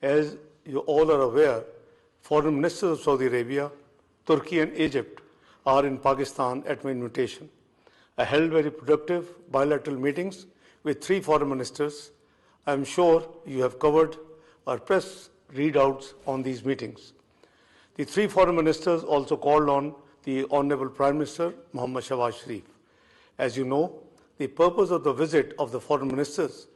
As you all are aware, foreign ministers of Saudi Arabia, Turkey and Egypt are in Pakistan at my invitation. I held very productive bilateral meetings with 3 foreign ministers. I am sure you have covered our press readouts on these meetings. The 3 foreign ministers also called on the Honorable Prime Minister Mohammad Shahbaz Sharif. As you know, the purpose of the visit of the foreign ministers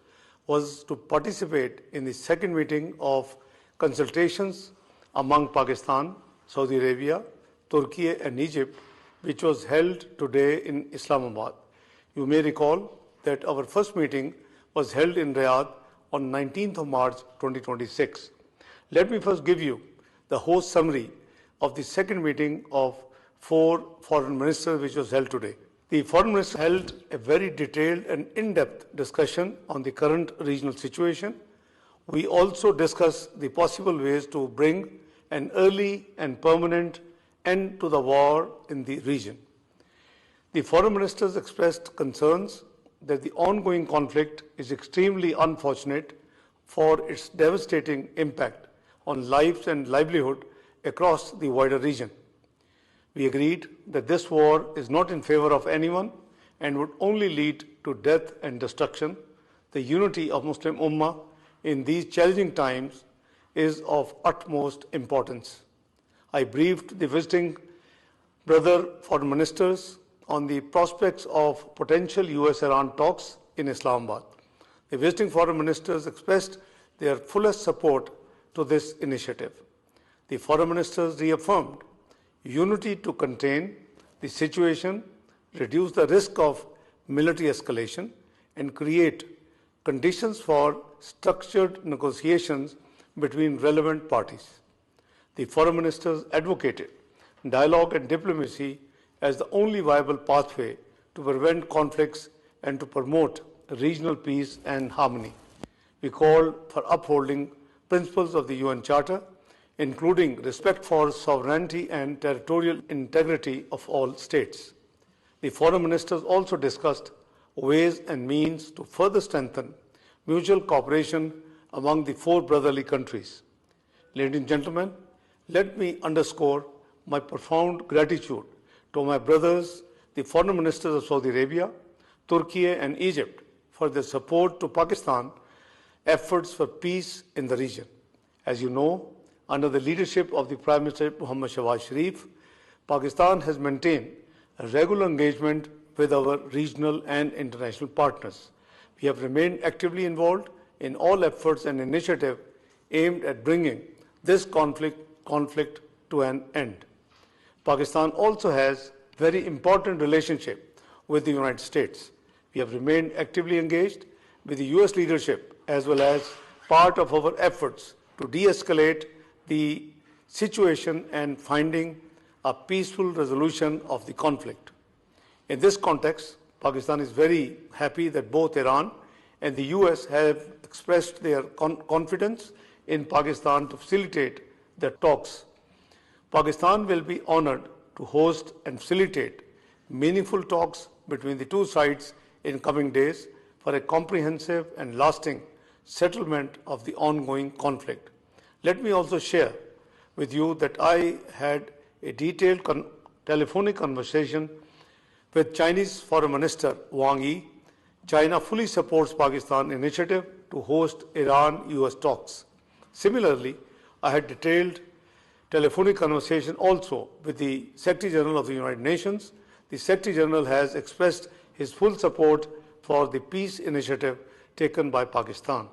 was to participate in the second meeting of consultations among Pakistan, Saudi Arabia, Turkey and Egypt, which was held today in Islamabad. You may recall that our first meeting was held in Riyadh on 19th of March 2026. Let me first give you the whole summary of the second meeting of 4 foreign ministers which was held today. The foreign ministers held a very detailed and in-depth discussion on the current regional situation. We also discussed the possible ways to bring an early and permanent end to the war in the region. The foreign ministers expressed concerns that the ongoing conflict is extremely unfortunate for its devastating impact on lives and livelihood across the wider region. We agreed that this war is not in favor of anyone and would only lead to death and destruction. The unity of Muslim Ummah in these challenging times is of utmost importance. I briefed the visiting brother foreign ministers on the prospects of potential US-Iran talks in Islamabad. The visiting foreign ministers expressed their fullest support to this initiative. The foreign ministers reaffirmed unity to contain the situation, reduce the risk of military escalation, and create conditions for structured negotiations between relevant parties. The foreign ministers advocated dialogue and diplomacy as the only viable pathway to prevent conflicts and to promote regional peace and harmony. We called for upholding principles of the UN Charter, including respect for sovereignty and territorial integrity of all states. The foreign ministers also discussed ways and means to further strengthen mutual cooperation among the 4 brotherly countries. Ladies and gentlemen, let me underscore my profound gratitude to my brothers, the foreign ministers of Saudi Arabia, Turkey and Egypt for their support to Pakistan efforts for peace in the region. As you know, under the leadership of the Prime Minister Mohammad Shahbaz Sharif, Pakistan has maintained a regular engagement with our regional and international partners. We have remained actively involved in all efforts and initiatives aimed at bringing this conflict to an end. Pakistan also has very important relationship with the United States. We have remained actively engaged with the US leadership as well as part of our efforts to de-escalate the situation and finding a peaceful resolution of the conflict. In this context, Pakistan is very happy that both Iran and the US have expressed their confidence in Pakistan to facilitate the talks. Pakistan will be honored to host and facilitate meaningful talks between the 2 sides in coming days for a comprehensive and lasting settlement of the ongoing conflict. Let me also share with you that I had a detailed telephonic conversation with Chinese Foreign Minister Wang Yi. China fully supports Pakistan's initiative to host Iran-US talks. Similarly, I had detailed telephonic conversation also with the Secretary General of the United Nations. The Secretary General has expressed his full support for the peace initiative taken by Pakistan.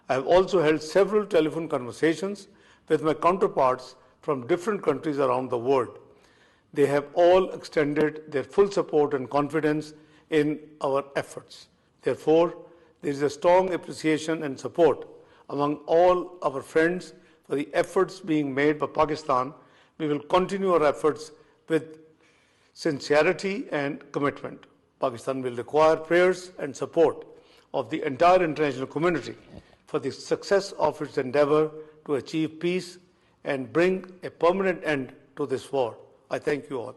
I have also held several telephone conversations with my counterparts from different countries around the world. They have all extended their full support and confidence in our efforts. Therefore, there is a strong appreciation and support among all our friends for the efforts being made by Pakistan. We will continue our efforts with sincerity and commitment. Pakistan will require prayers and support of the entire international community for the success of its endeavor to achieve peace and bring a permanent end to this war. I thank you all.